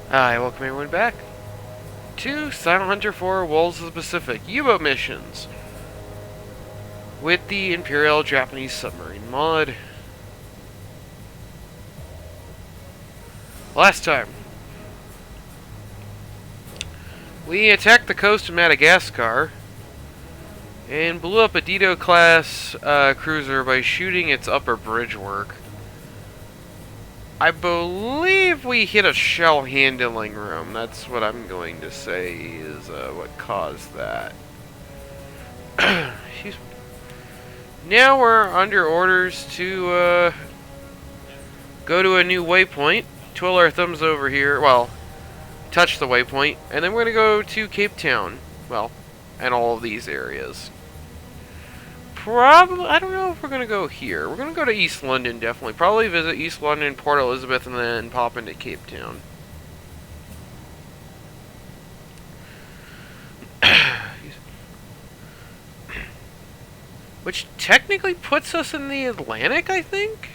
I welcome everyone back to Silent Hunter 4 Wolves of the Pacific U-boat missions with the Imperial Japanese Submarine mod. Last time, we attacked the coast of Madagascar and blew up a Dido-class cruiser by shooting its upper bridge work. I believe we hit a shell handling room. That's what I'm going to say is what caused that. Now we're under orders to go to a new waypoint. Twiddle our thumbs over here. Well, touch the waypoint. And then we're going to go to Cape Town. Well, and all of these areas. Probably, I don't know if we're going to go here. We're going to go to East London, definitely. Probably visit East London, Port Elizabeth, and then pop into Cape Town. Which technically puts us in the Atlantic, I think?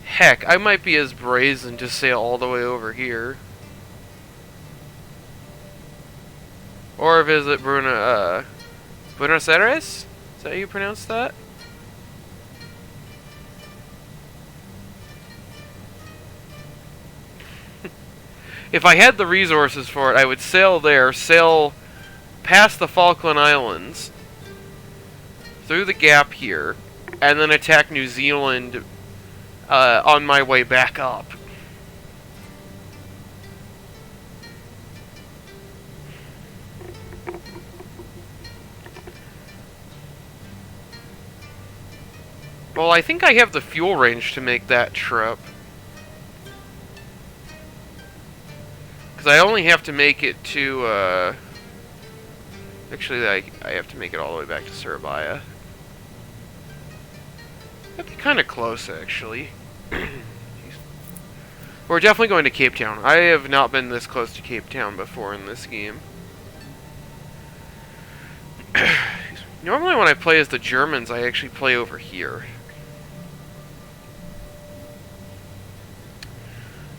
Heck, I might be as brazen to sail all the way over here. Or visit Buenos Aires? Is that how you pronounce that? If I had the resources for it, I would sail there, sail past the Falkland Islands, through the gap here, and then attack New Zealand on my way back up. Well, I think I have the fuel range to make that trip. Because I only have to make it to, actually, I have to make it all the way back to Surabaya. That'd be kind of close, actually. We're definitely going to Cape Town. I have not been this close to Cape Town before in this game. Normally when I play as the Germans, I actually play over here.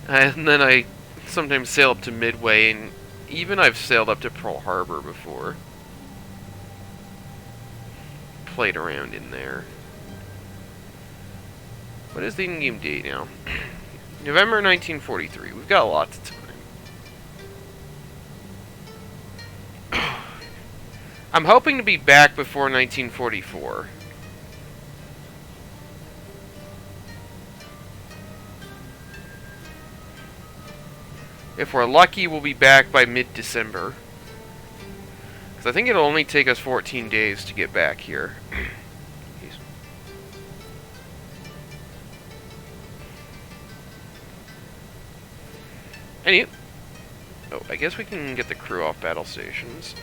And then I sometimes sail up to Midway, and even I've sailed up to Pearl Harbor before. Played around in there. What is the in-game date now? November 1943. We've got lots of time. I'm hoping to be back before 1944. If we're lucky, we'll be back by mid-December. Because I think it'll only take us 14 days to get back here. Anyway. Oh, I guess we can get the crew off battle stations.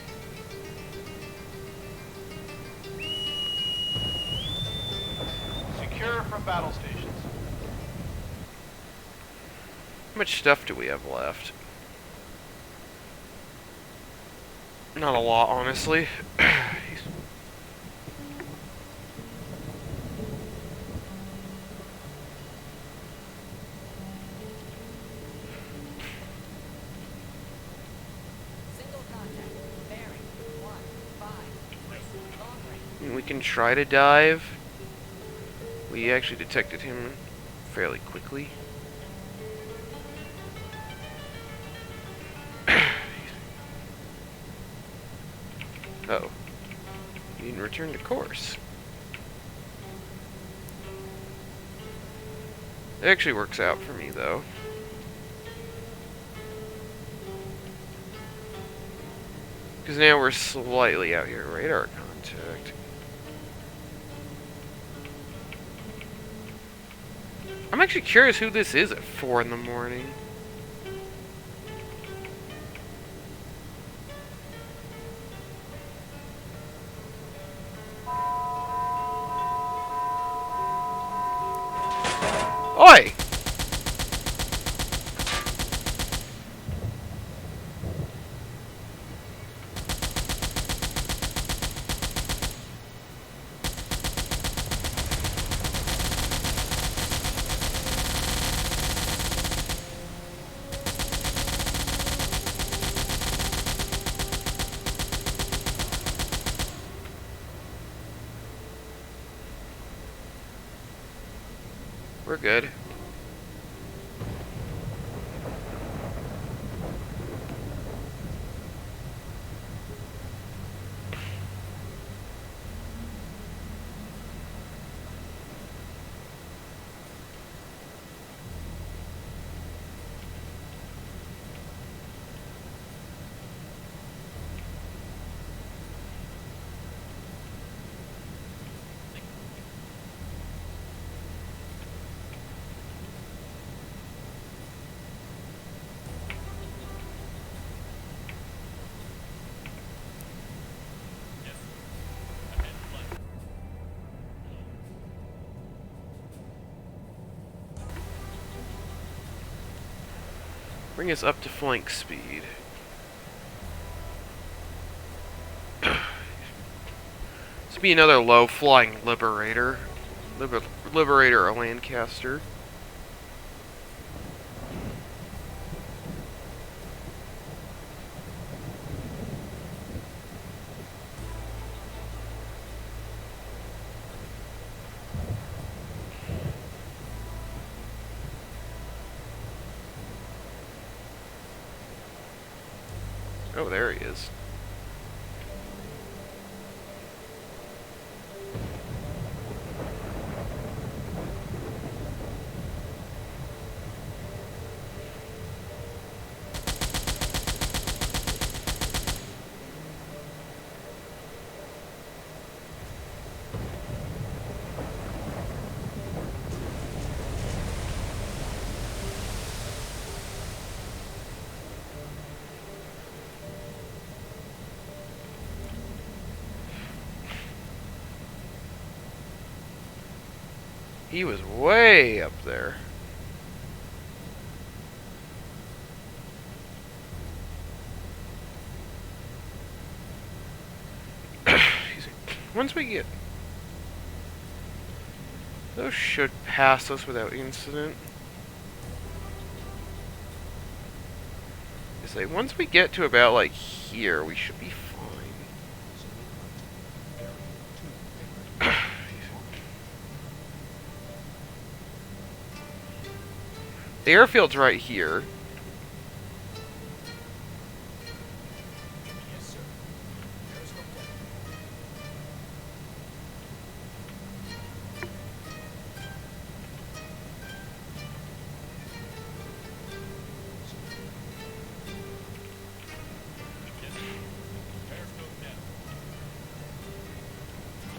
Secure from battle stations. How much stuff do we have left? Not a lot, honestly. We can try to dive. We actually detected him fairly quickly. Oh. You didn't return to course. It actually works out for me, though. Because now we're slightly out here. Radar contact. I'm actually curious who this is at 4 in the morning. Oi! We're good. Bring us up to flank speed. This would be another low-flying Liberator. Liberator or Lancaster. Oh, there he is. He was way up there. Once we get... Those should pass us without incident. I say, once we get to about, like, here, we should be fine. The airfield's right here.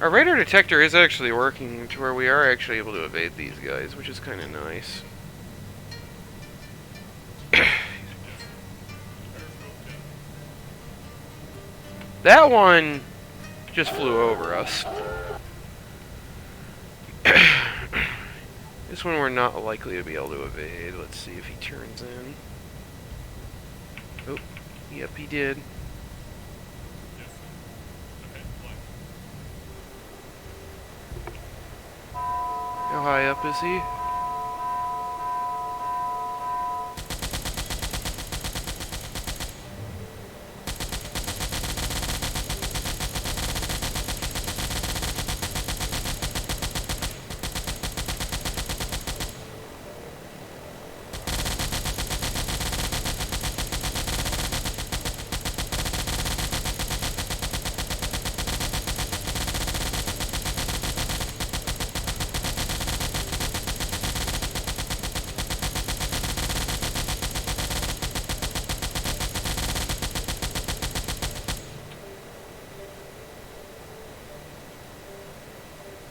Our radar detector is actually working to where we are actually able to evade these guys, which is kind of nice. That one just flew over us. This one we're not likely to be able to evade. Let's see if he turns in. Oh, yep, he did. How high up is he?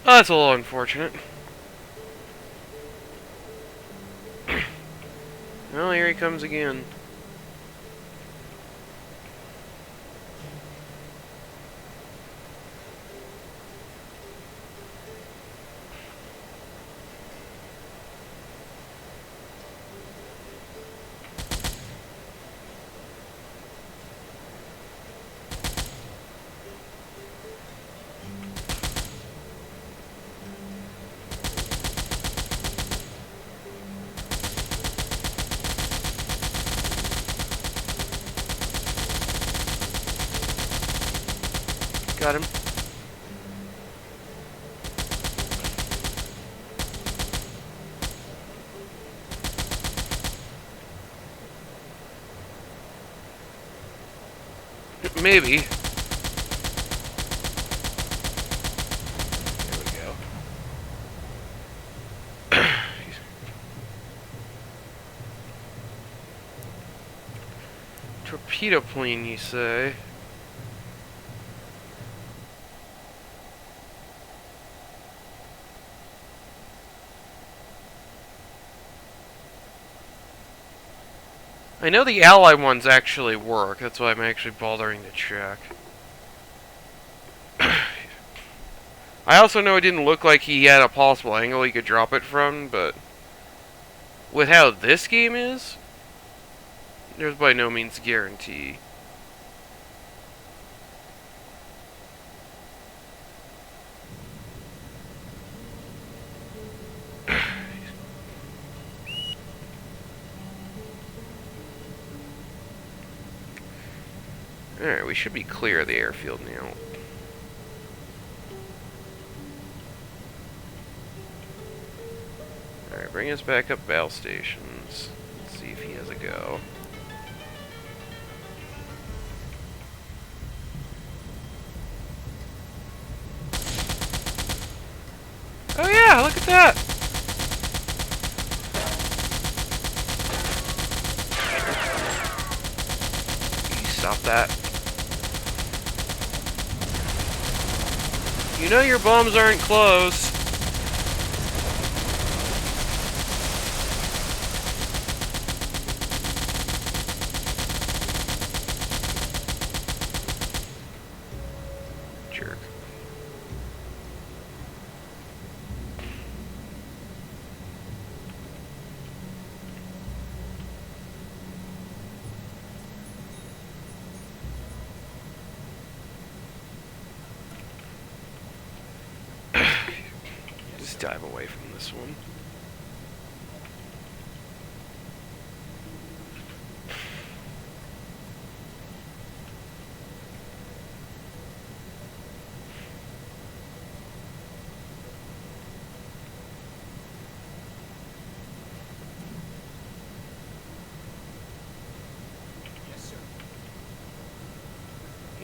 Oh, that's a little unfortunate. Well, here he comes again. Got him. Maybe. There we go. Torpedo plane, you say? I know the ally ones actually work, that's why I'm actually bothering to check. I also know it didn't look like he had a possible angle he could drop it from, but with how this game is, there's by no means a guarantee. Alright, we should be clear of the airfield now. Alright, bring us back up battle stations. Let's see if he has a go. Oh yeah, look at that! You stop that. You know your bombs aren't close. Jerk. Just dive away from this one.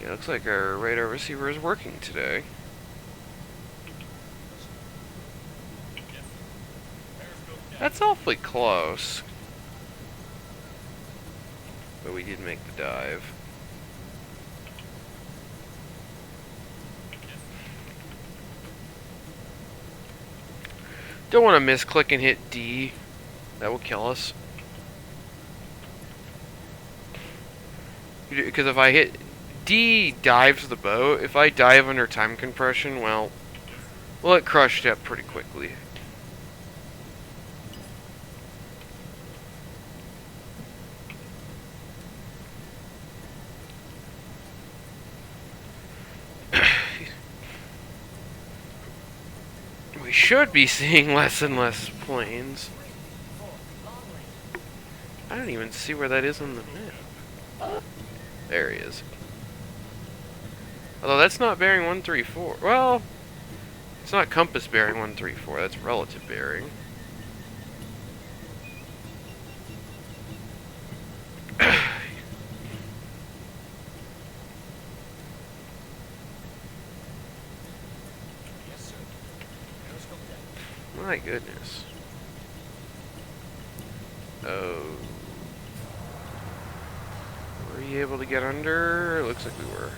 Yeah, looks like our radar receiver is working today. That's awfully close. But we did make the dive. Don't want to misclick and hit D. That will kill us. Because if I hit D, dives the boat. If I dive under time compression, well, we'll get crushed up pretty quickly. We should be seeing less and less planes. I don't even see where that is on the map. There he is. Although that's not bearing 134. Well, it's not compass bearing 134. That's relative bearing. My goodness. Oh. Were you able to get under? It looks like we were.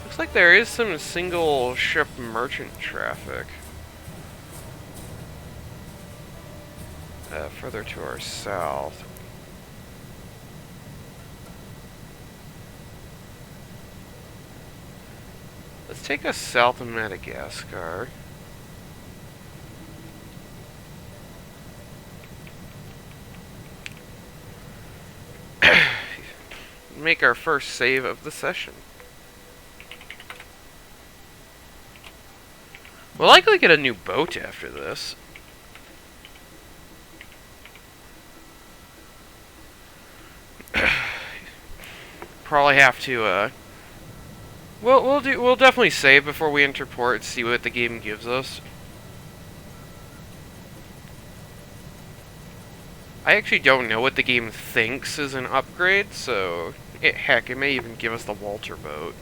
Looks like there is some single ship merchant traffic. Further to our south. Let's take us south of Madagascar. Make our first save of the session. We'll likely get a new boat after this. Probably have to We'll definitely save before we enter port, see what the game gives us. I actually don't know what the game thinks is an upgrade, so heck, it may even give us the Walter boat.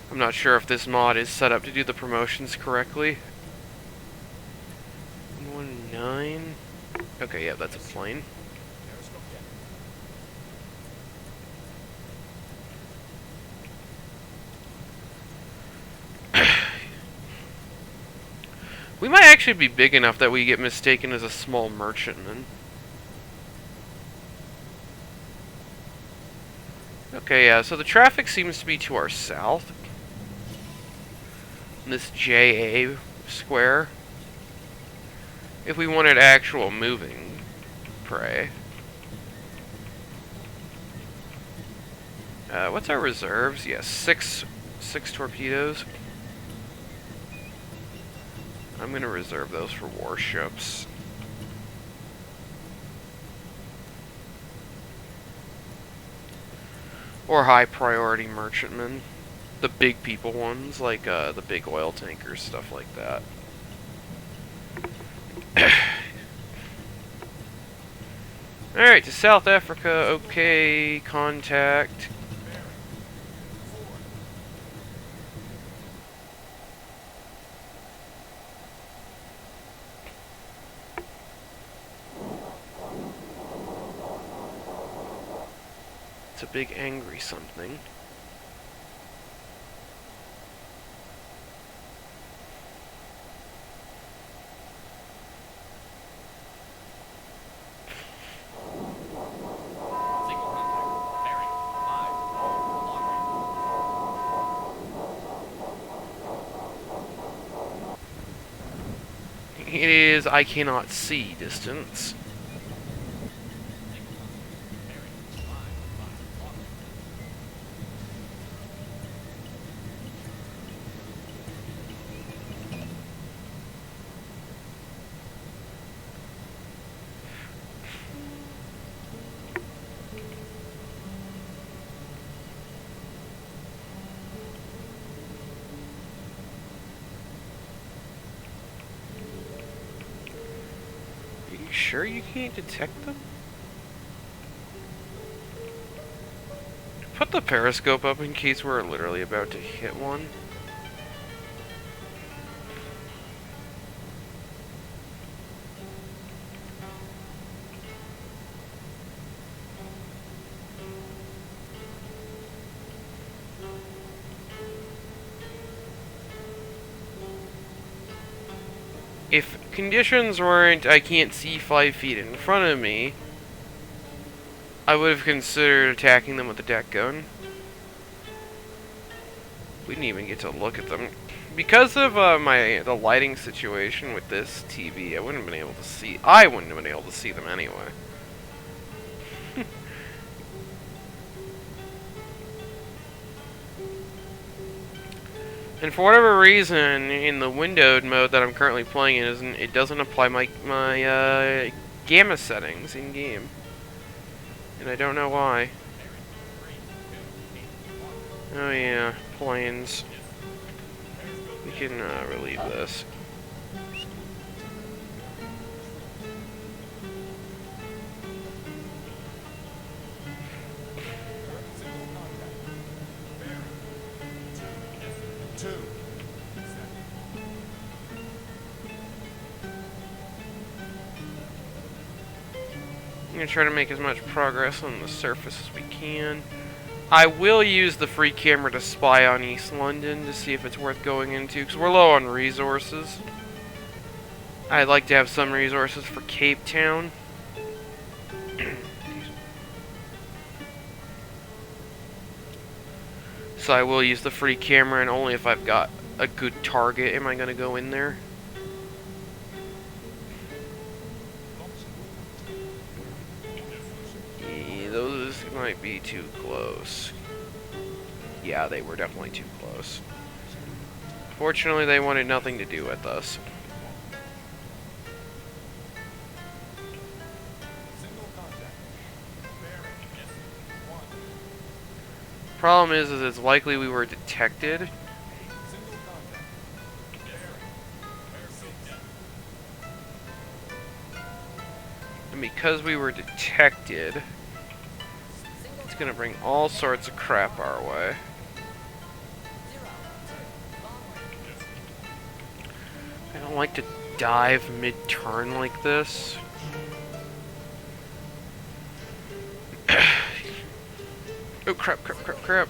I'm not sure if this mod is set up to do the promotions correctly. 119. Okay, yeah, that's a plane. We might actually be big enough that we get mistaken as a small merchantman. Okay, yeah, so the traffic seems to be to our south. This JA square. If we wanted actual moving prey. What's our reserves? Yes, six torpedoes. I'm gonna reserve those for warships. Or high priority merchantmen. The big people ones, like the big oil tankers, stuff like that. Alright, to South Africa, okay, contact. It's a big angry something. It is I cannot see distance. Sure you can't detect them? Put the periscope up in case we're literally about to hit one. If conditions weren't I can't see 5 feet in front of me, I would have considered attacking them with the deck gun. We didn't even get to look at them. Because of the lighting situation with this TV, I wouldn't have been able to see. I wouldn't have been able to see them anyway. And for whatever reason, in the windowed mode that I'm currently playing in, it doesn't apply my gamma settings in game, and I don't know why. Oh yeah, planes. We can relieve this. I'm going to try to make as much progress on the surface as we can. I will use the free camera to spy on East London to see if it's worth going into, because we're low on resources. I'd like to have some resources for Cape Town. So I will use the free camera, and only if I've got a good target am I going to go in there. Those might be too close. Yeah, they were definitely too close. Fortunately, they wanted nothing to do with us. Problem is it's likely we were detected. And because we were detected, it's gonna bring all sorts of crap our way. I don't like to dive mid-turn like this. Oh, crap, crap, crap, crap.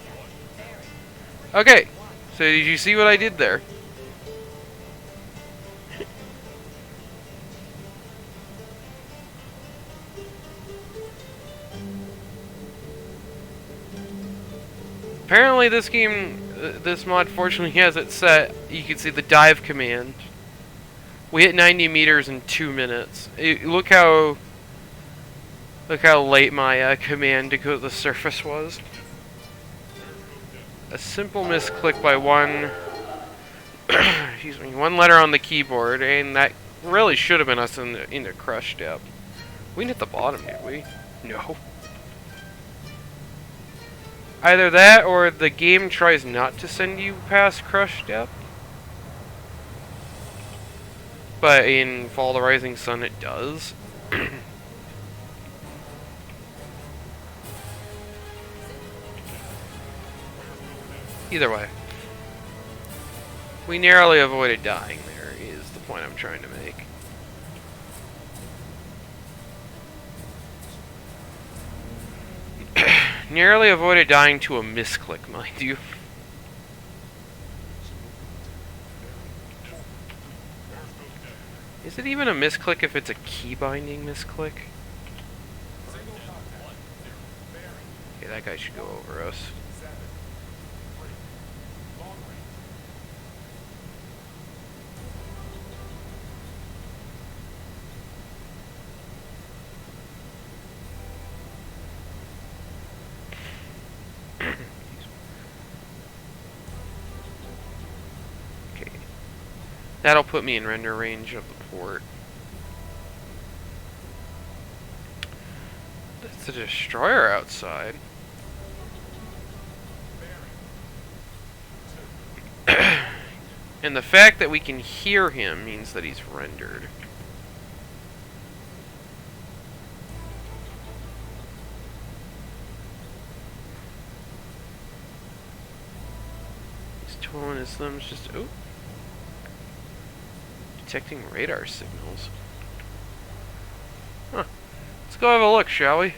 Okay, so did you see what I did there? Apparently this game, this mod fortunately has it set. You can see the dive command. We hit 90 meters in 2 minutes. Look how late my command to go to the surface was. A simple misclick by one, excuse me, one letter on the keyboard, and that really should have been us into crush depth. We didn't hit the bottom, did we? No. Either that, or the game tries not to send you past crush depth. But in Fall of the Rising Sun, it does. Either way, we narrowly avoided dying there, is the point I'm trying to make. Narrowly avoided dying to a misclick, mind you. Is it even a misclick if it's a key binding misclick? Okay, that guy should go over us. Okay. That'll put me in render range of the port. That's a destroyer outside. And the fact that we can hear him means that he's rendered. He's twiddling his thumbs just... Oh! Detecting radar signals. Huh. Let's go have a look, shall we?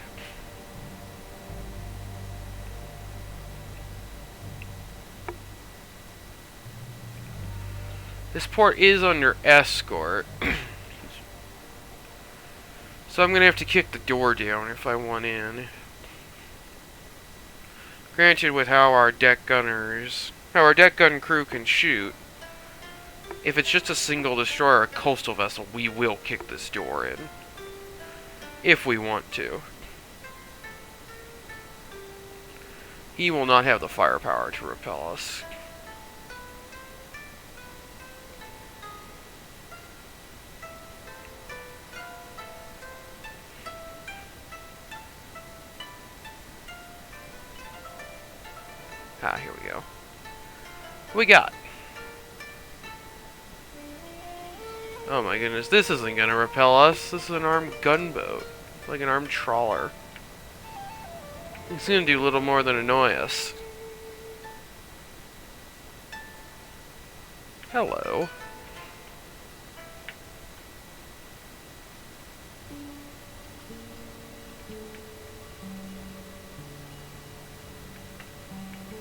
This port is under escort. So I'm going to have to kick the door down if I want in. Granted, with how our deck gun crew can shoot, if it's just a single destroyer or a coastal vessel, we will kick this door in. If we want to. He will not have the firepower to repel us. Ah, here we go. What we got? Oh my goodness, this isn't gonna repel us. This is an armed gunboat. Like an armed trawler. It's gonna do little more than annoy us. Hello.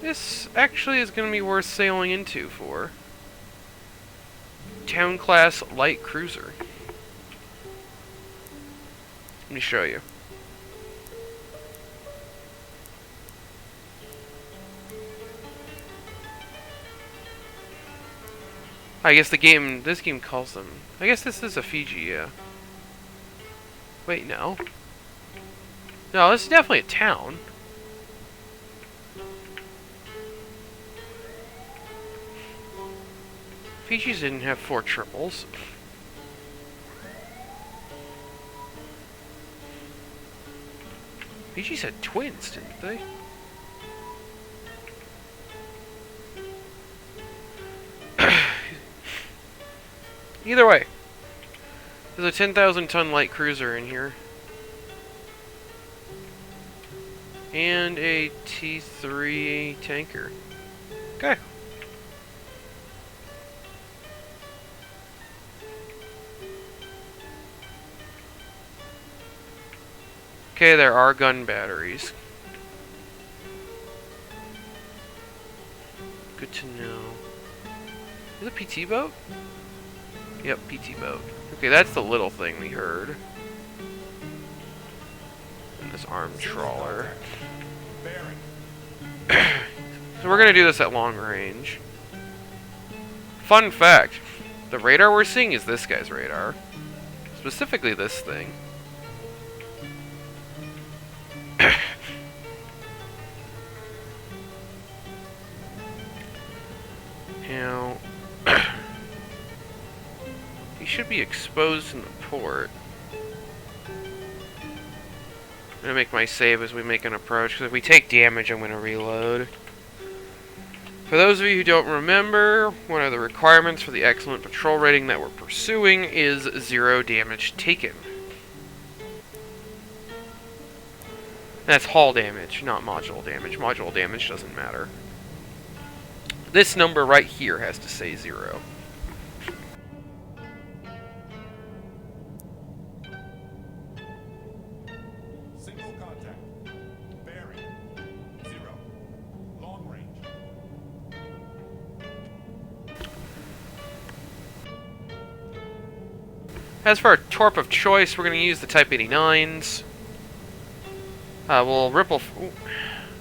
This actually is going to be worth sailing into for. Town class light cruiser. Let me show you. I guess this game calls them. I guess this is a Fiji, yeah. Wait, no. No, this is definitely a town. Fiji's didn't have 4 triples. Fiji's had twins, didn't they? Either way, there's a 10,000 ton light cruiser in here. And a T3 tanker. Okay. Okay, there are gun batteries. Good to know. Is it a PT boat? Yep, PT boat. Okay, that's the little thing we heard. And this armed trawler. So we're gonna do this at long range. Fun fact, the radar we're seeing is this guy's radar. Specifically this thing. Now, he should be exposed in the port. I'm gonna make my save as we make an approach, because if we take damage, I'm gonna reload. For those of you who don't remember, one of the requirements for the excellent patrol rating that we're pursuing is 0 damage taken. That's hull damage, not module damage. Module damage doesn't matter. This number right here has to say 0. Single contact. Bearing. 0. Long range. As for our torp of choice, we're going to use the Type 89s. We'll ripple...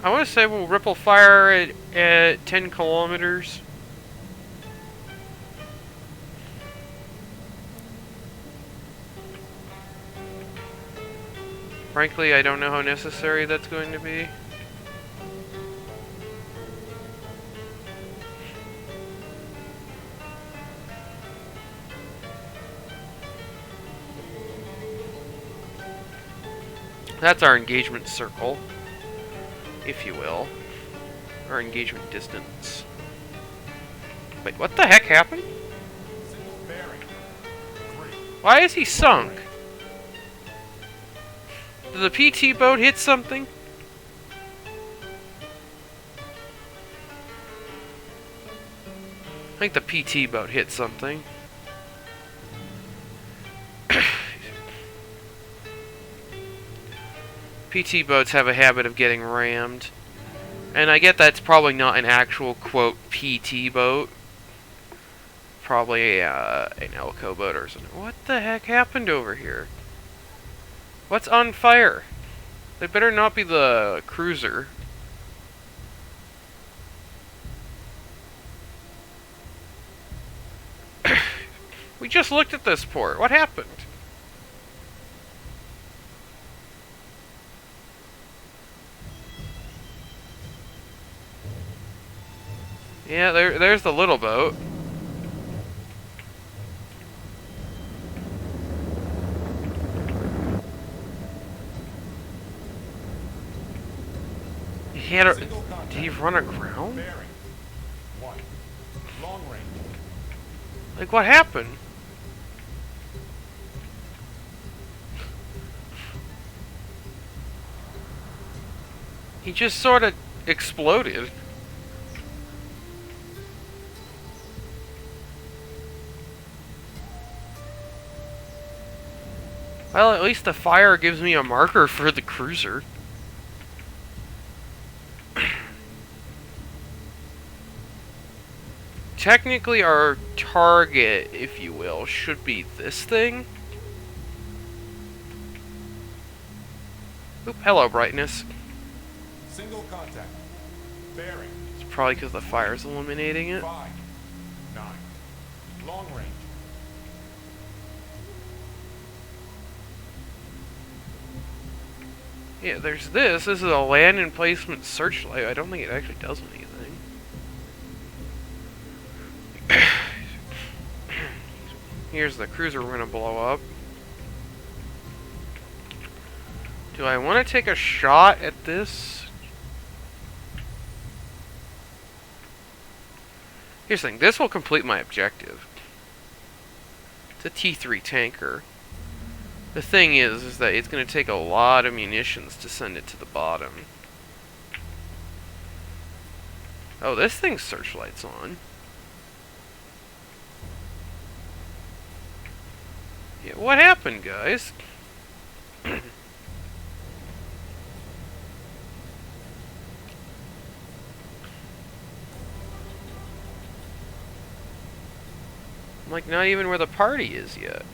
I want to say we'll ripple fire at 10 kilometers. Frankly, I don't know how necessary that's going to be. That's our engagement circle, if you will. Our engagement distance. Wait, what the heck happened? Why is he sunk? Did the PT boat hit something? I think the PT boat hit something. PT boats have a habit of getting rammed. And I get that's probably not an actual, quote, PT boat. Probably an Elco boat or something. What the heck happened over here? What's on fire? It better not be the cruiser. We just looked at this port. What happened? Yeah, there's the little boat. Did he run aground? Bearing. 1. Long range. Like, what happened? He just sort of exploded. Well, at least the fire gives me a marker for the cruiser. Technically, our target, if you will, should be this thing. Oop, hello, brightness. Single contact. Bearing. It's probably because the fire's illuminating it. 5. 9. Long range. Yeah, there's this. This is a land emplacement searchlight. I don't think it actually does anything. Here's the cruiser we're going to blow up. Do I want to take a shot at this? Here's the thing. This will complete my objective. It's a T3 tanker. The thing is that it's going to take a lot of munitions to send it to the bottom. Oh, this thing's searchlight's on. Yeah, what happened, guys? Like, not even where the party is yet.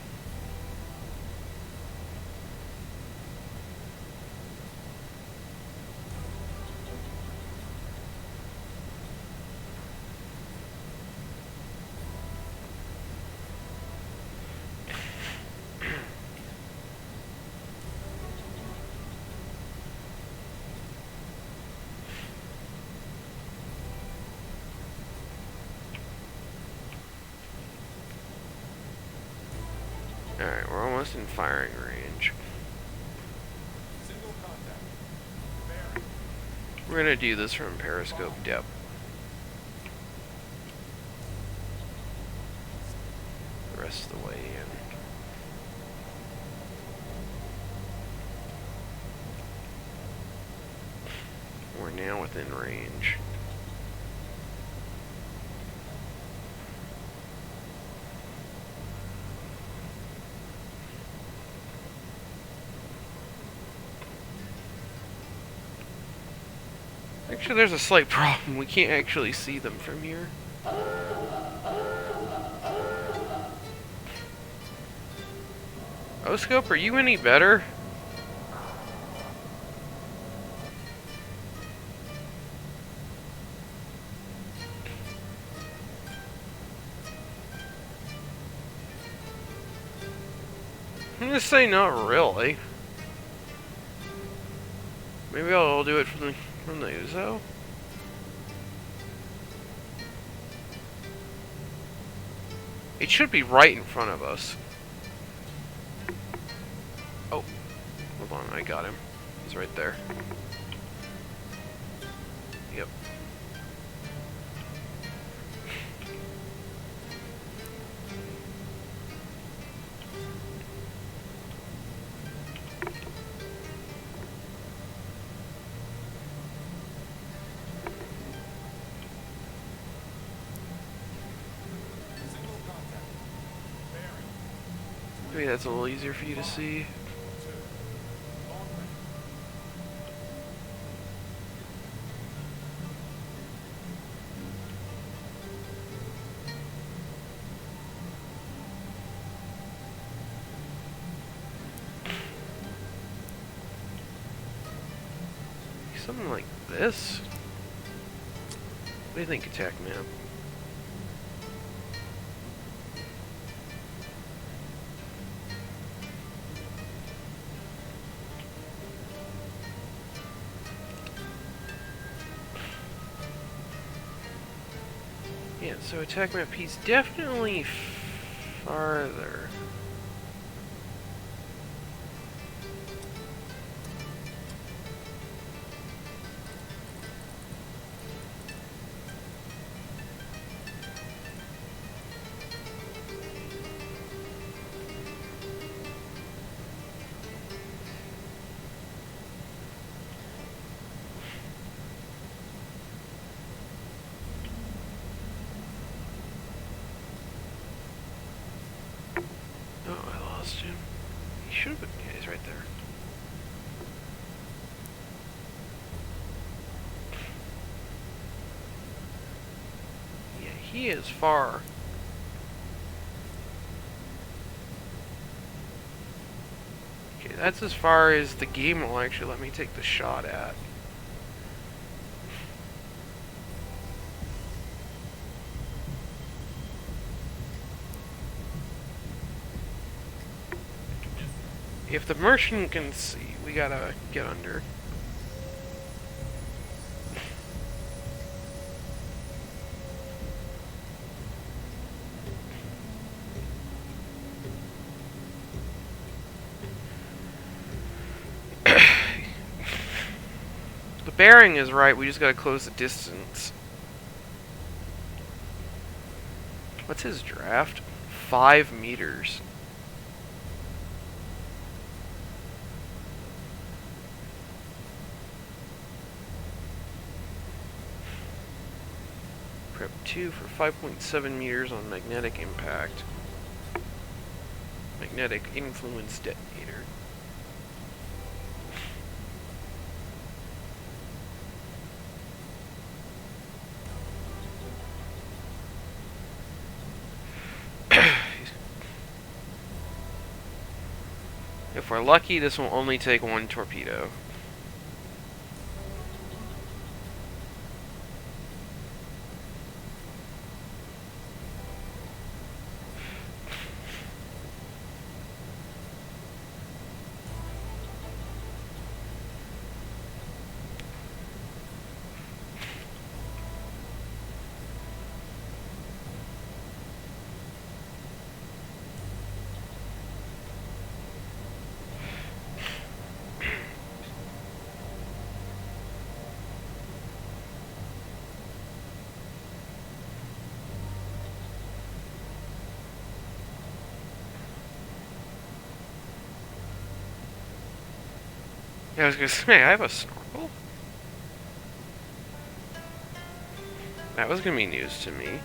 Alright, we're almost in firing range. Single contact. Bearing. We're gonna do this from periscope depth. The rest of the way in. We're now within range. Actually, there's a slight problem. We can't actually see them from here. O-Scope, are you any better? I'm gonna say not really. Maybe I'll do it from the Uzo. It should be right in front of us. Oh, hold on, I got him. He's right there. Yep. Single contact. Bearing. Maybe that's a little easier for you to see. 2. Long range. Something like this. What do you think, attack map? Yeah, so attack map, he's definitely farther. Oh, I lost him. He should have been. Yeah, he's right there. Yeah, he is far. Okay, that's as far as the game will actually let me take the shot at. If the merchant can see, we gotta get under. The bearing is right, we just gotta close the distance. What's his draft? 5 meters. Prep 2 for 5.7 meters on magnetic impact. Magnetic influence detonator. If we're lucky, this will only take 1 torpedo. Yeah, I was gonna say, I have a snorkel? That was gonna be news to me.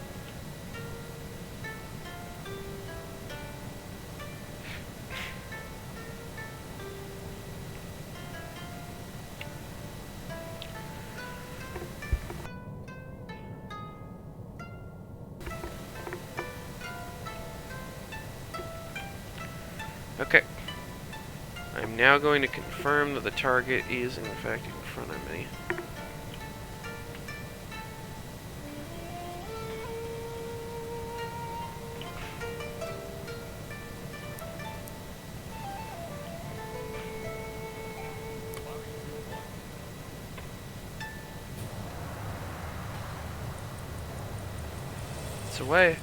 Okay. I'm now going to confirm that the target is in fact in front of me. It's away.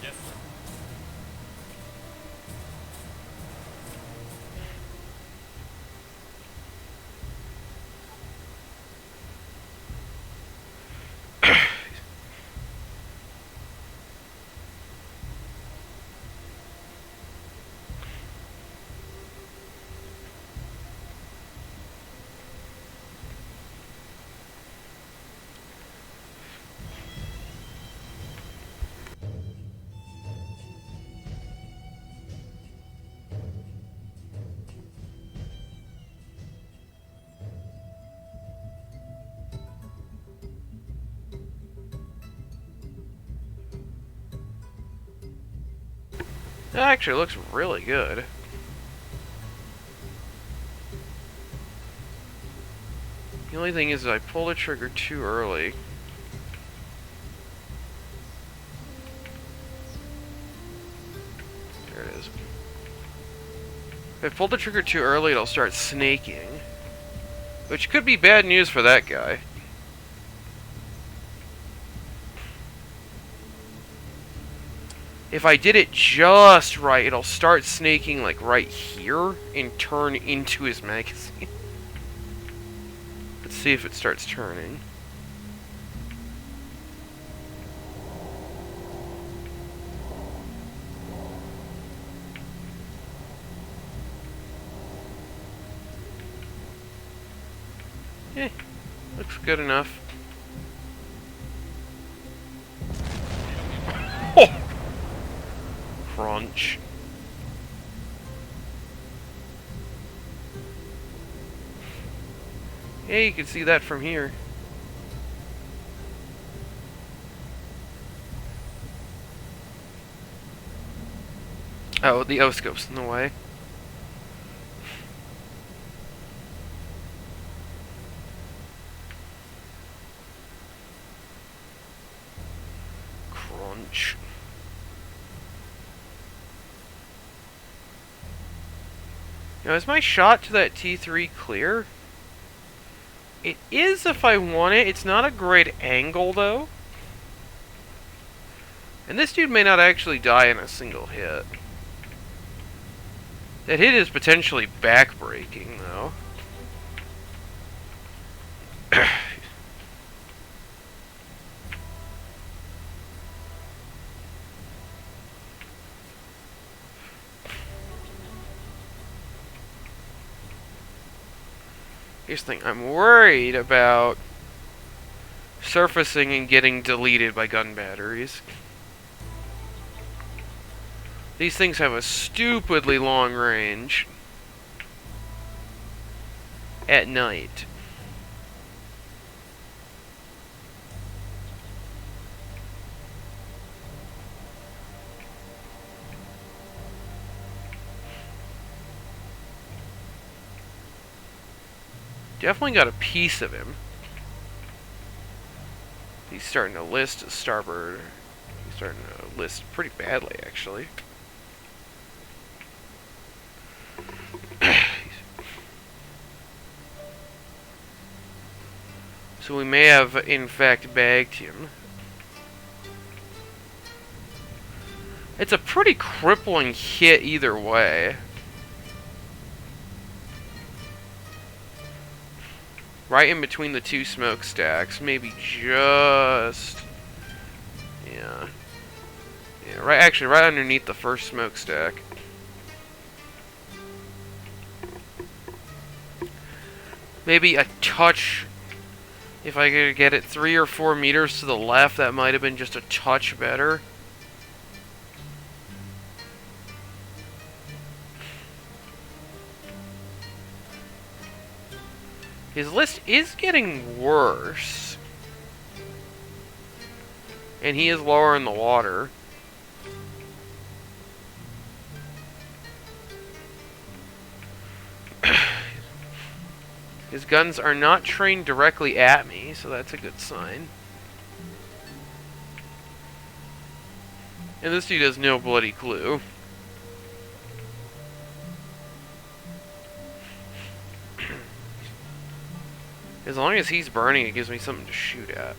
Yes, sir. That actually looks really good. The only thing is I pulled the trigger too early. There it is. If I pull the trigger too early, it'll start snaking. Which could be bad news for that guy. If I did it just right, it'll start snaking like right here and turn into his magazine. Let's see if it starts turning. Eh, looks good enough. Oh! Crunch. Hey, you can see that from here. Oh, the O-scope's in the way. Crunch. Now, is my shot to that T3 clear? It is if I want it. It's not a great angle, though. And this dude may not actually die in a single hit. That hit is potentially backbreaking, though. Here's the thing, I'm worried about surfacing and getting deleted by gun batteries. These things have a stupidly long range at night. Definitely got a piece of him. He's starting to list to starboard. He's starting to list pretty badly, actually. So we may have, in fact, bagged him. It's a pretty crippling hit either way. Right in between the two smokestacks. Maybe just... Yeah. Yeah, actually, right underneath the first smokestack. Maybe a touch... If I could get it 3 or 4 meters to the left, that might have been just a touch better. His list is getting worse. And he is lower in the water. His guns are not trained directly at me, so that's a good sign. And this dude has no bloody clue. As long as he's burning, it gives me something to shoot at.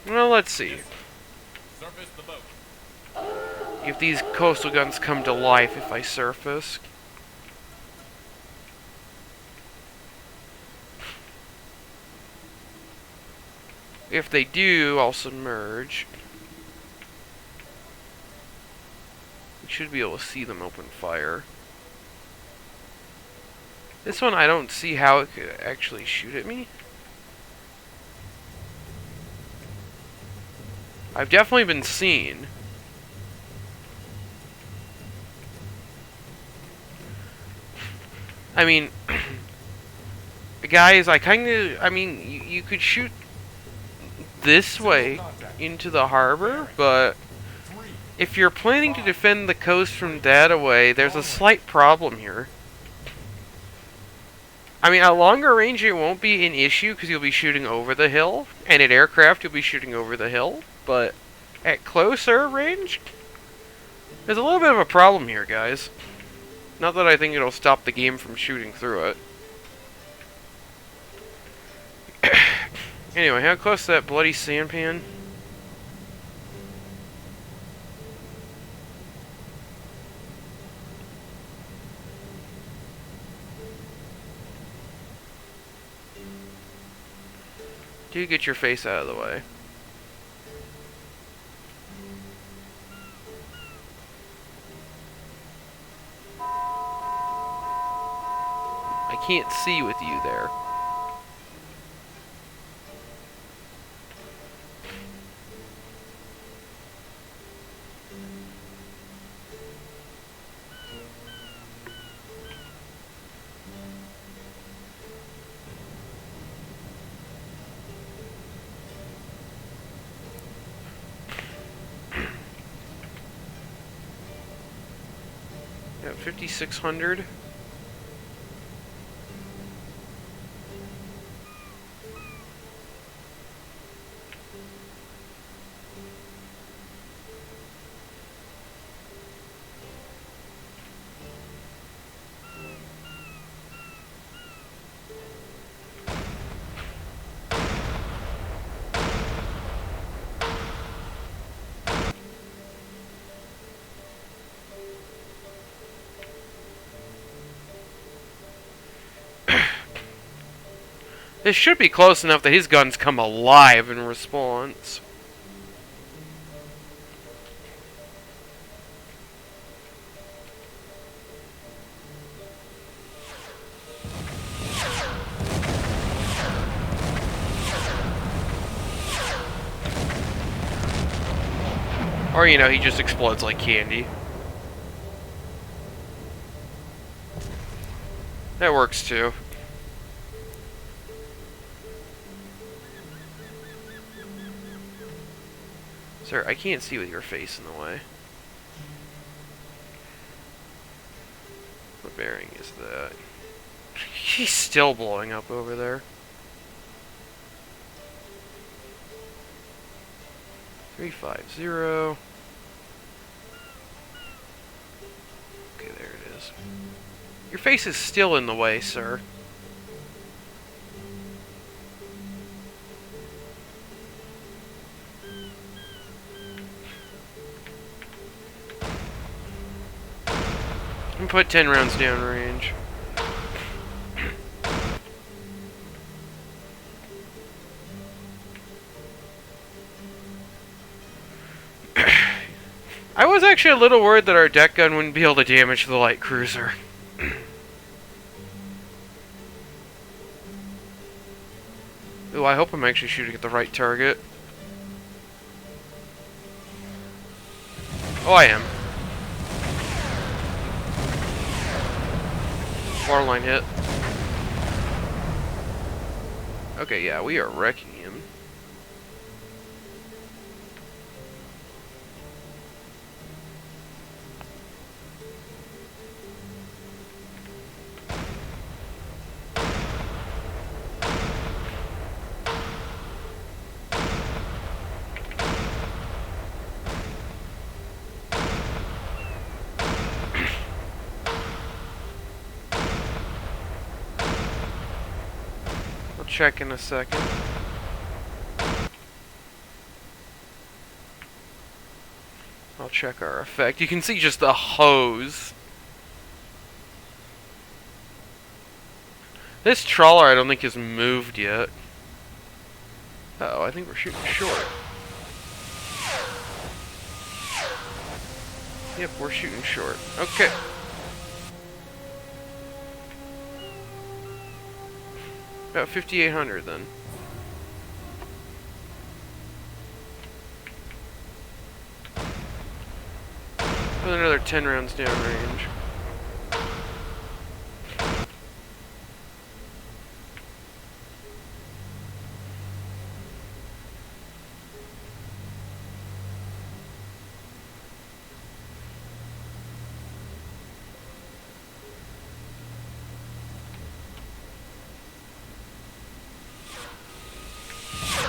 Well, let's see. Surface the boat. If these coastal guns come to life if I surface. If they do, I'll submerge. We should be able to see them open fire. This one, I don't see how it could actually shoot at me. I've definitely been seen. I mean, guys, I mean, you could shoot this way into the harbor, but if you're planning to defend the coast from that away, there's a slight problem here. I mean, at longer range it won't be an issue because you'll be shooting over the hill, and at aircraft you'll be shooting over the hill, but at closer range, there's a little bit of a problem here, guys. Not that I think it'll stop the game from shooting through it. Anyway, how close to that bloody sampan? Do get your face out of the way. I can't see with you there. Yeah, 5,600. This should be close enough that his guns come alive in response. Or, you know, he just explodes like candy. That works too. Sir, I can't see with your face in the way. What bearing is that? He's still blowing up over there. 350. Okay, there it is. Your face is still in the way, sir. And put 10 rounds downrange. I was actually a little worried that our deck gun wouldn't be able to damage the light cruiser. Ooh, I hope I'm actually shooting at the right target. Oh, I am. Waterline hit. Okay, yeah, we are wrecking him. Check in a second. I'll check our effect. You can see just the hose. This trawler I don't think has moved yet. Uh-oh, I think we're shooting short. Yep, we're shooting short. Okay. About 5,800 then. With another 10 rounds downrange.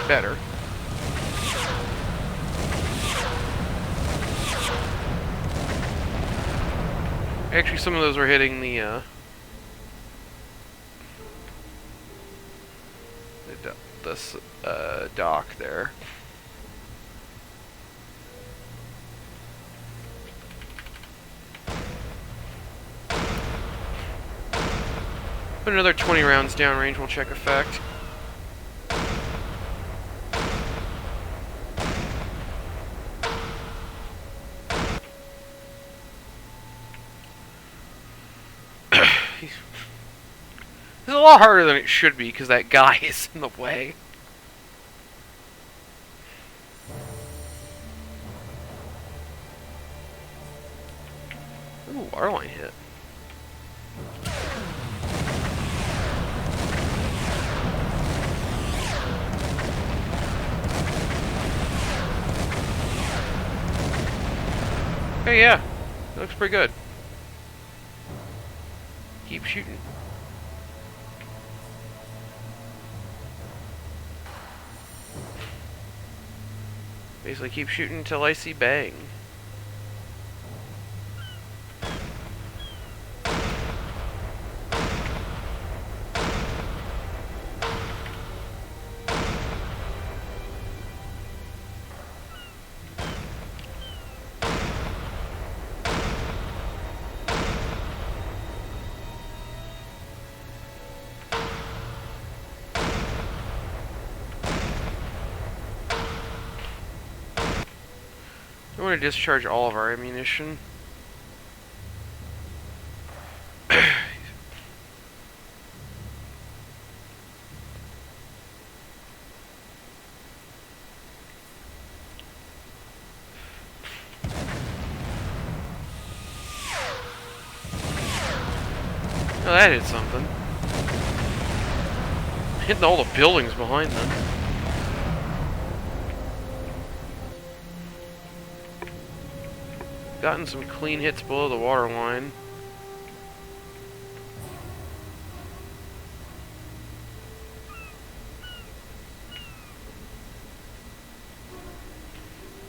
Better. Actually, some of those were hitting the dock there. Put another 20 rounds downrange, we'll check effect. It's a lot harder than it should be because that guy is in the way. Ooh, waterline hit. Okay, yeah. It looks pretty good. Keep shooting. Basically keep shooting until I see bang. I want to discharge all of our ammunition. Oh, that hit something. Hitting all the buildings behind them. Gotten some clean hits below the waterline.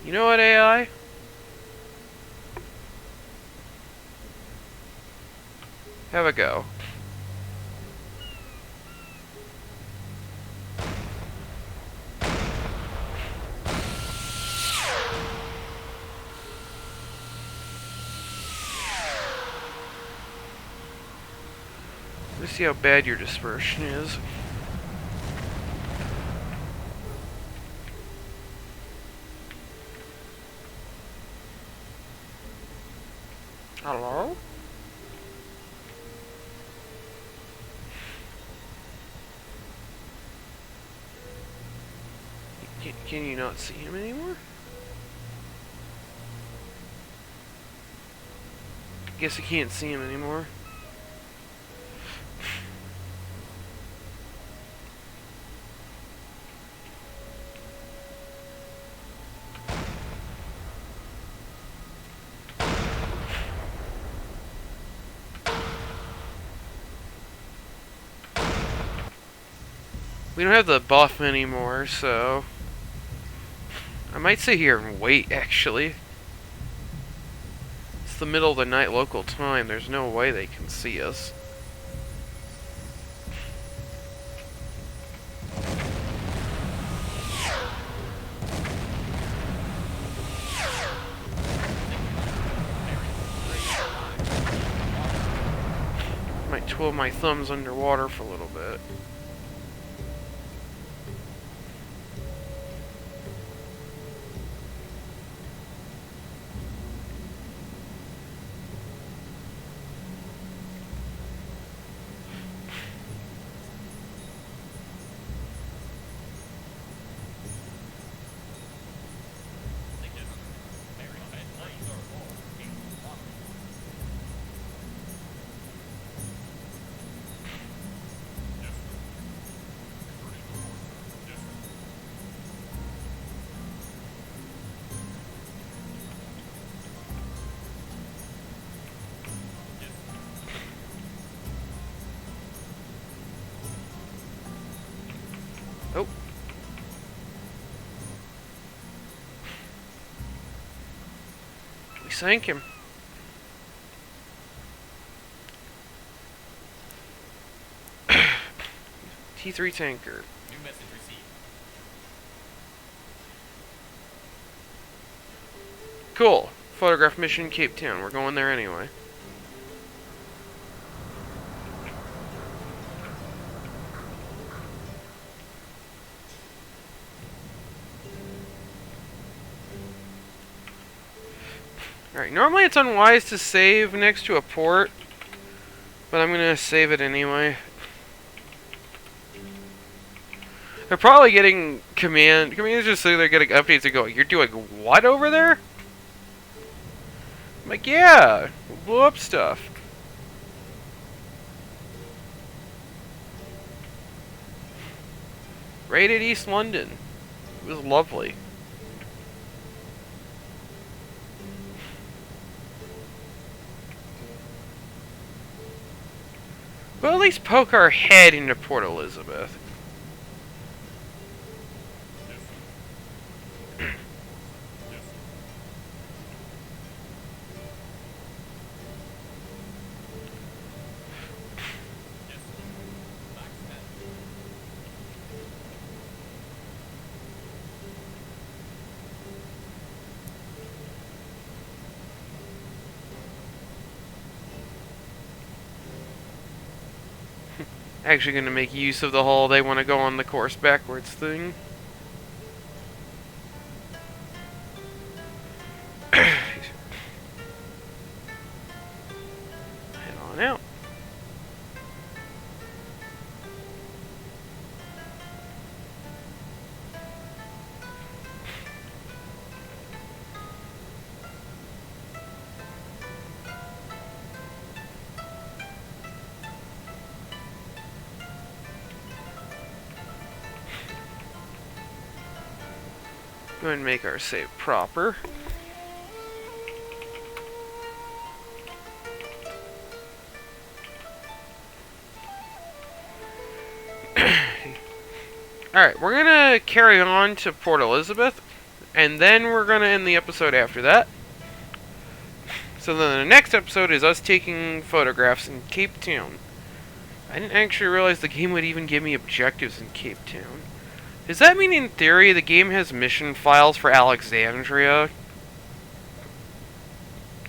You know what, AI? Have a go. Let's see how bad your dispersion is. Hello? Can you not see him anymore? Guess I can't see him anymore. We don't have the buff anymore, so I might sit here and wait, actually. It's the middle of the night local time. There's no way they can see us. Might twiddle my thumbs underwater for a little bit. Oh. We sank him. T3 tanker. New message received. Cool. Photograph mission Cape Town. We're going there anyway. Alright, normally it's unwise to save next to a port, but I'm gonna save it anyway. They're probably getting commands just so they're getting updates and going, "You're doing what over there?" I'm like, "Yeah, we'll blow up stuff." Raided East London. It was lovely. We'll at least poke our head into Port Elizabeth. Actually going to make use of the hull. They want to go on the course backwards thing. Head on out. Go ahead and make our save proper. Alright, we're gonna carry on to Port Elizabeth, and then we're gonna end the episode after that. So then the next episode is us taking photographs in Cape Town. I didn't actually realize the game would even give me objectives in Cape Town. Does that mean, in theory, the game has mission files for Alexandria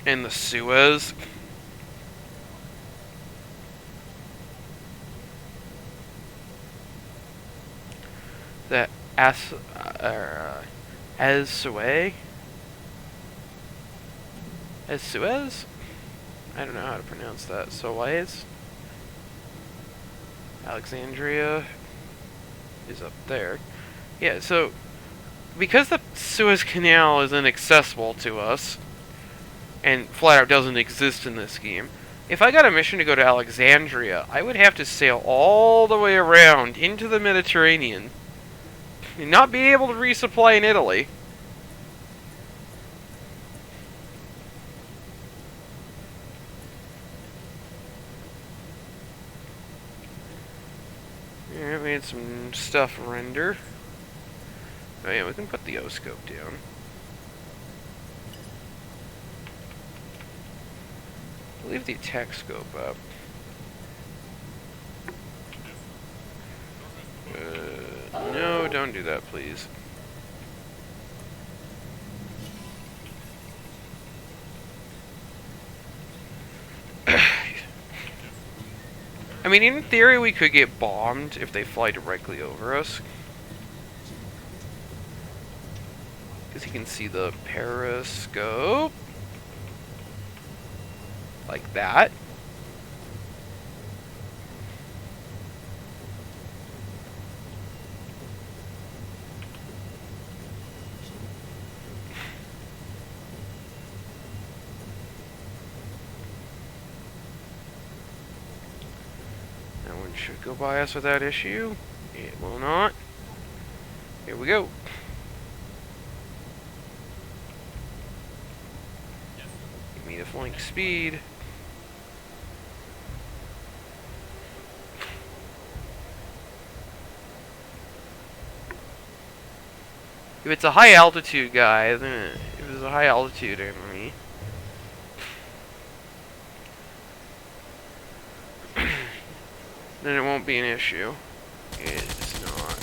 and the Suez? The Suez? As Suez? I don't know how to pronounce that. Suez? Alexandria is up there. Yeah, so because the Suez Canal is inaccessible to us and flat out doesn't exist in this game, if I got a mission to go to Alexandria, I would have to sail all the way around into the Mediterranean and not be able to resupply in Italy. Alright, we had some stuff render. Oh yeah, we can put the O-scope down. Leave the attack scope up. No, don't do that, please. I mean, in theory, we could get bombed if they fly directly over us. Because you can see the periscope. Like that. That one should go by us without issue. It will not. Here we go. Give me the flank speed. If it's a high altitude guy, then if it's a high altitude enemy, then it won't be an issue. It's not.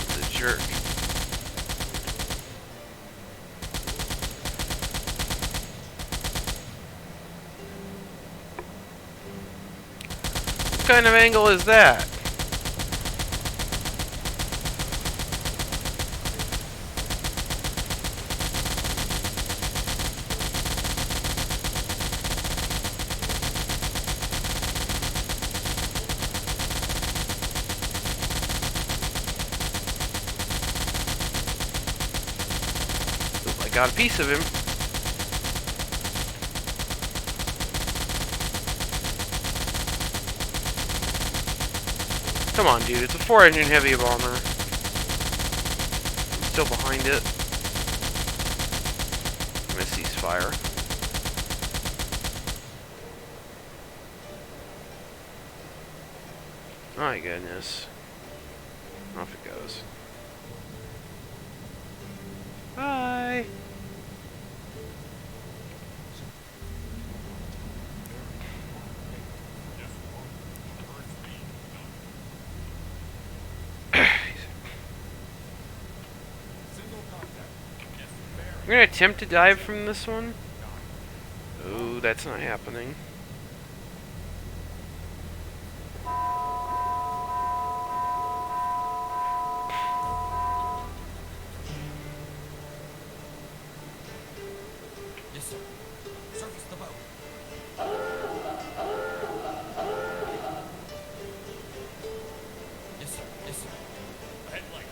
It's a jerk. What kind of angle is that? got a piece of him. Come on, dude. It's a 4-engine heavy bomber. I'm still behind it. I'm gonna cease fire. My goodness. Off it goes. Bye. I'm gonna attempt to dive from this one. Oh, that's not happening. Yes, sir. Surface the boat. Yes, sir. Yes, sir. Ahead light.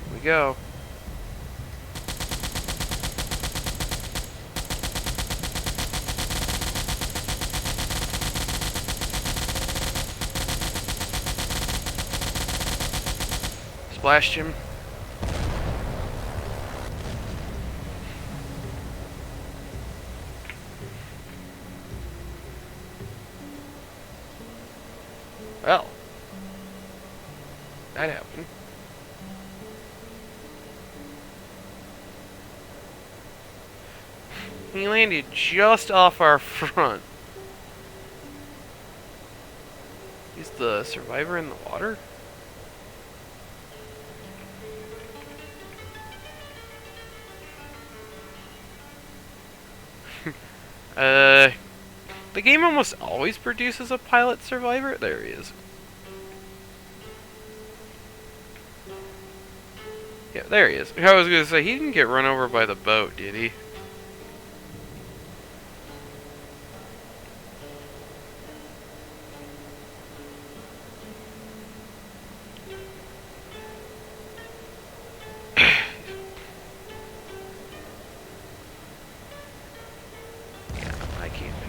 Here we go. Splashed him. Well, that happened. He landed just off our front. Is the survivor in the water? The game almost always produces a pilot survivor. There he is. Yeah, there he is. I was gonna say, he didn't get run over by the boat, did he? I can't make it.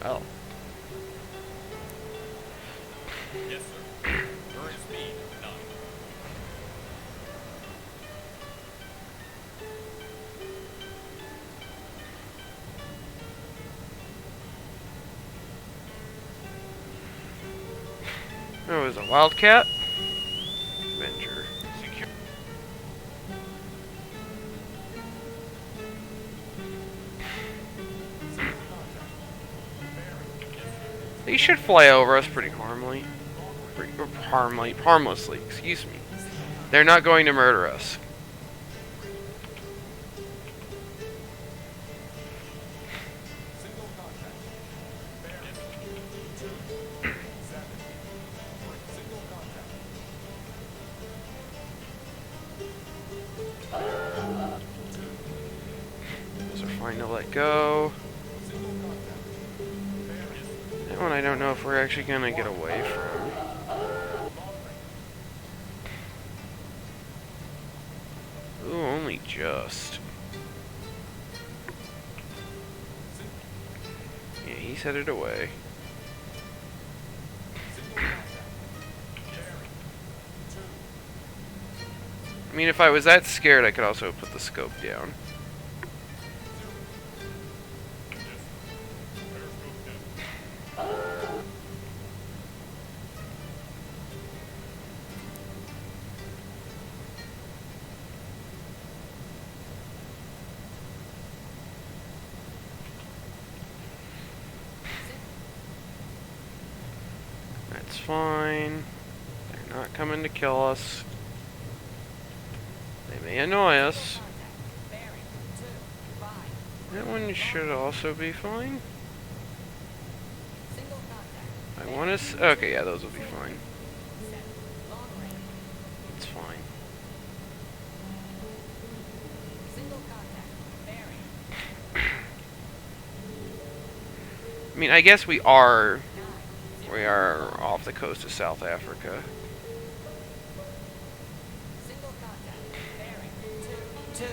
Oh. Yes, sir. Current speed 9. Oh, it was a Wildcat? Avenger. Secure. They should fly over us pretty harmlessly. Harmlessly, excuse me. They're not going to murder us. Single contact. Bearing. 2, 7. Single contact. Those are fine to let go. Single contact. That one I don't know if we're actually gonna get away from. Ooh, only just. Yeah, he's headed away. I mean, if I was that scared, I could also put the scope down. That's fine. They're not coming to kill us. They may annoy us. That one should also be fine. I want to. Okay, yeah, those will be fine. It's fine. mean, I guess we are off the coast of South Africa. Single contact. Bearing 2-2.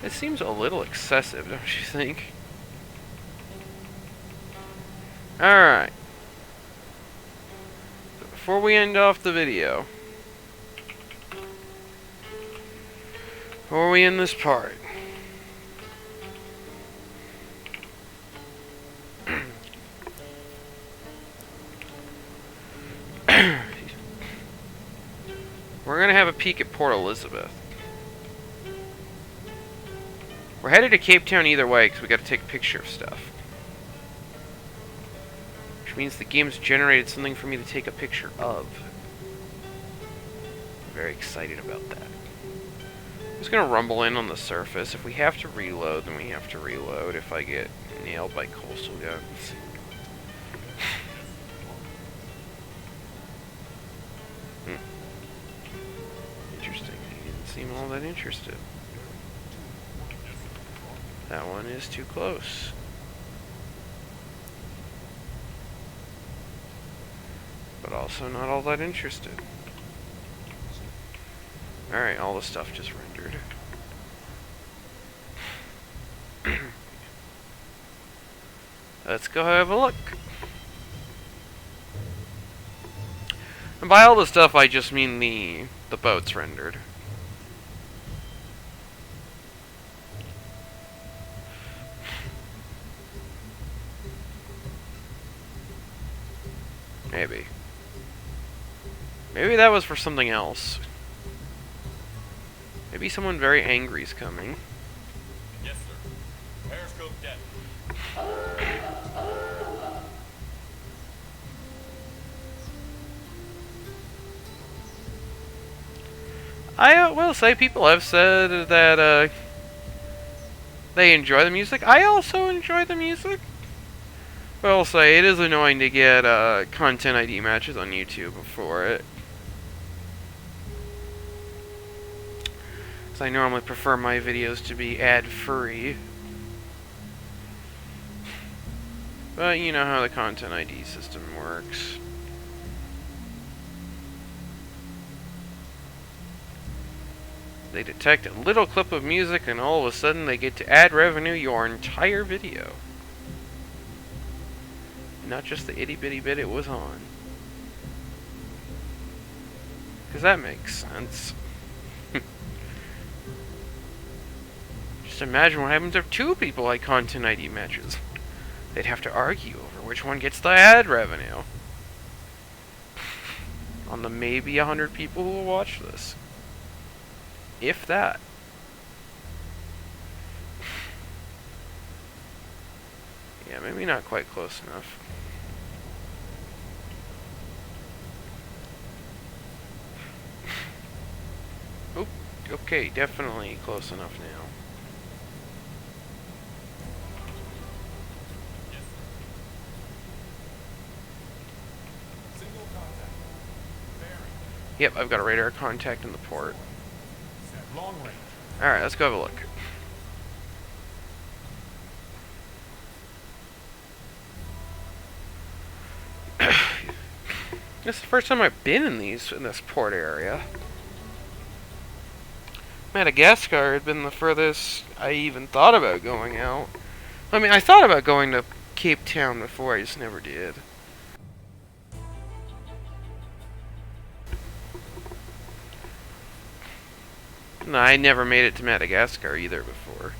It seems a little excessive, don't you think? Alright. Before we end off the video, before we end this part, we're gonna have a peek at Port Elizabeth. We're headed to Cape Town either way because we got to take a picture of stuff. Which means the game's generated something for me to take a picture of. I'm very excited about that. I'm just gonna rumble in on the surface. If we have to reload, then we have to reload if I get nailed by coastal guns. Interesting. He didn't seem all that interested. That one is too close. But also not all that interested. Alright, all the stuff just rendered. Let's go have a look. And by all the stuff, I just mean the boats rendered. Maybe. Maybe that was for something else. Maybe someone very angry is coming. Yes, sir. Periscope dead. I will say people have said that they enjoy the music. I also enjoy the music. But I'll say it is annoying to get content ID matches on YouTube for it. Because I normally prefer my videos to be ad-free. But you know how the content ID system works. They detect a little clip of music and all of a sudden they get to ad revenue your entire video. Not just the itty bitty bit it was on. Because that makes sense. Just imagine what happens if two people like content ID matches. They'd have to argue over which one gets the ad revenue. On the maybe 100 people who will watch this. If that. Yeah, maybe not quite close enough. Oop, okay, definitely close enough now. Yes, sir. Single contact. Bearing. Yep, I've got a radar contact in the port. Long range. Alright, let's go have a look. This is the first time I've been in this port area. Madagascar had been the furthest I even thought about going out. I mean, I thought about going to Cape Town before, I just never did. No, I never made it to Madagascar either before.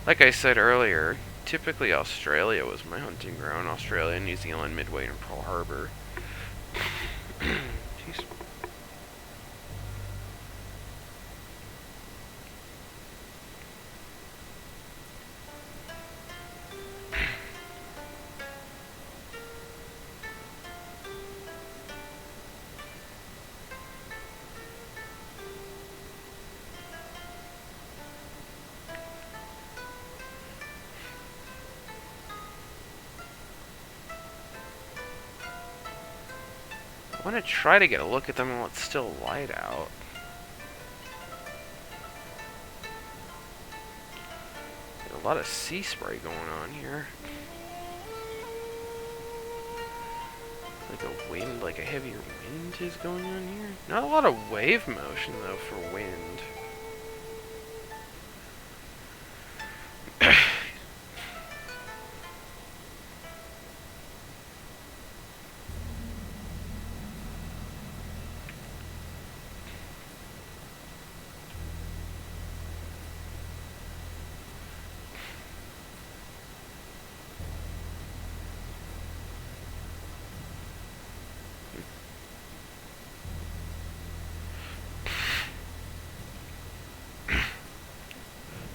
Like I said earlier, typically Australia was my hunting ground. Australia, New Zealand, Midway, and Pearl Harbor. Jeez. I want to try to get a look at them while it's still light out. Got a lot of sea spray going on here. Like a wind, like a heavier wind is going on here. Not a lot of wave motion though for wind.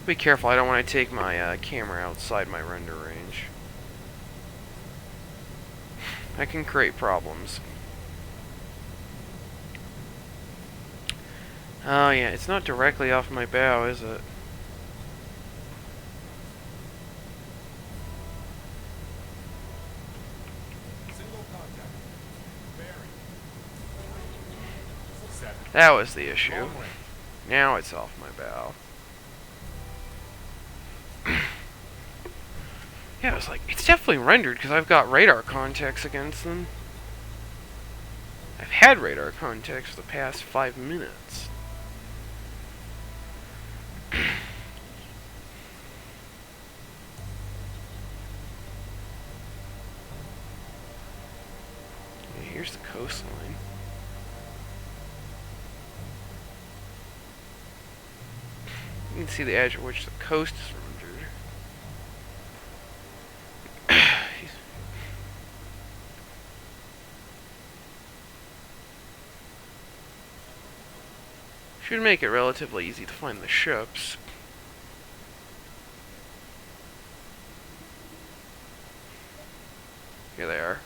Be careful, I don't want to take my camera outside my render range. That can create problems. Oh yeah, it's not directly off my bow, is it? Single contact. Bearing. 7. That was the issue. Long range. Now it's off my bow. Yeah, I was like, it's definitely rendered because I've got radar contacts against them. I've had radar contacts for the past 5 minutes. Here's the coastline. You can see the edge at which the coast is rendered. Should make it relatively easy to find the ships. Here they are.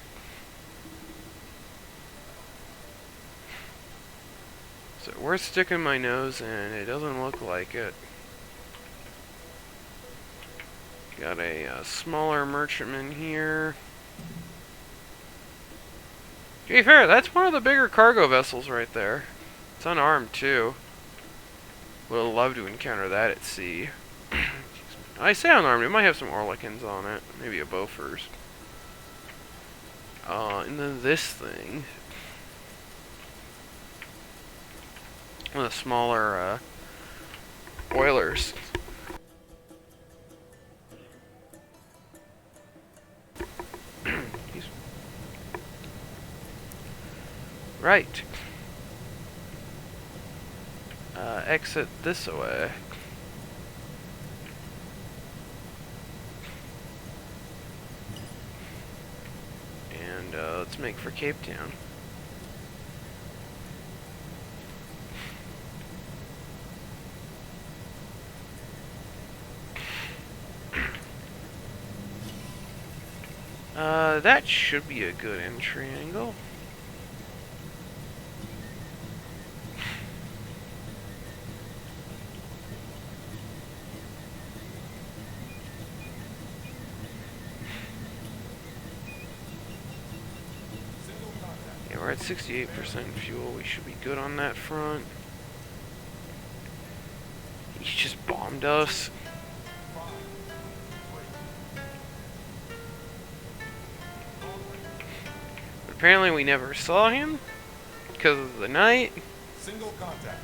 So we're sticking my nose in, it doesn't look like it. Got a smaller merchantman here. To be fair, that's one of the bigger cargo vessels right there. It's unarmed too. Would love to encounter that at sea. I say unarmed, it might have some Orlikins on it. Maybe a Beaufort. And then this thing. One of the smaller oilers. Right. Exit this way. And let's make for Cape Town. That should be a good entry angle. Yeah, we're at 68% fuel. We should be good on that front. He just bombed us. Apparently we never saw him because of the night. Single contact.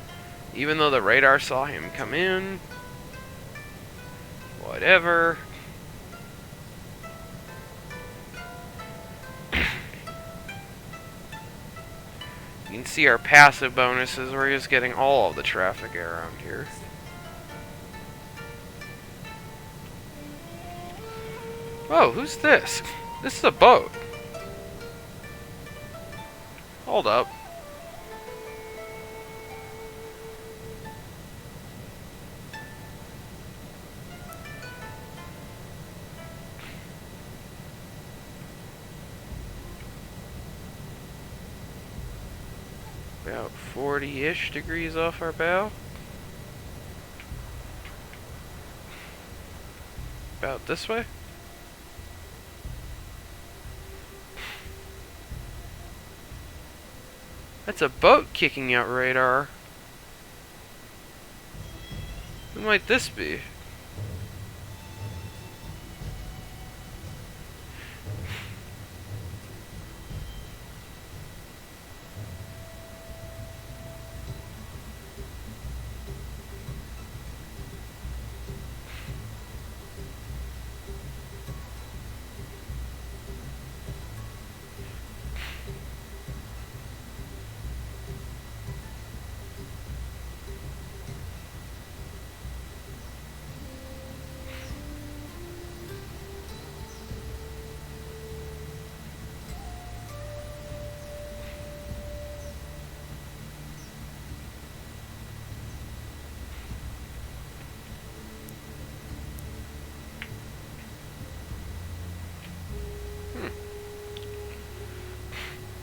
Even though the radar saw him come in. Whatever. You can see our passive bonuses. We're just getting all of the traffic around here. Whoa, who's this? This is a boat. Hold up. About 40-ish degrees off our bow. About this way. That's a boat kicking out radar. Who might this be?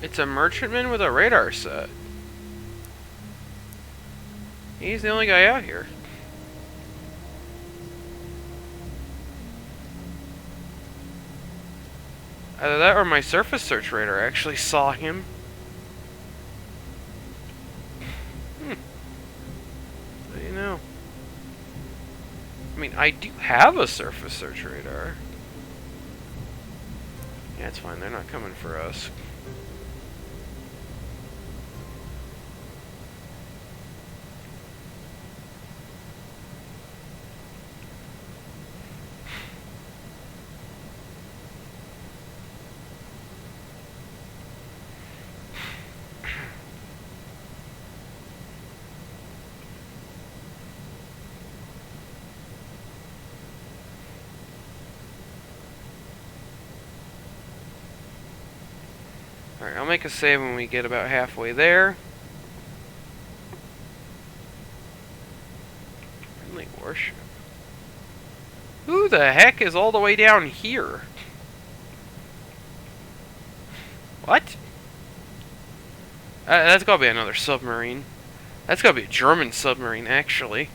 It's a merchantman with a radar set. He's the only guy out here. Either that or my surface search radar actually saw him. What do you know? I mean, I do have a surface search radar. Yeah, it's fine. They're not coming for us. Alright, I'll make a save when we get about halfway there. Friendly warship. Who the heck is all the way down here? What? That's gotta be another submarine. That's gotta be a German submarine, actually.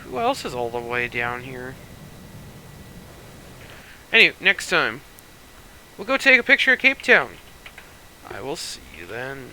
Who else is all the way down here? Anyway, next time, we'll go take a picture of Cape Town. I will see you then.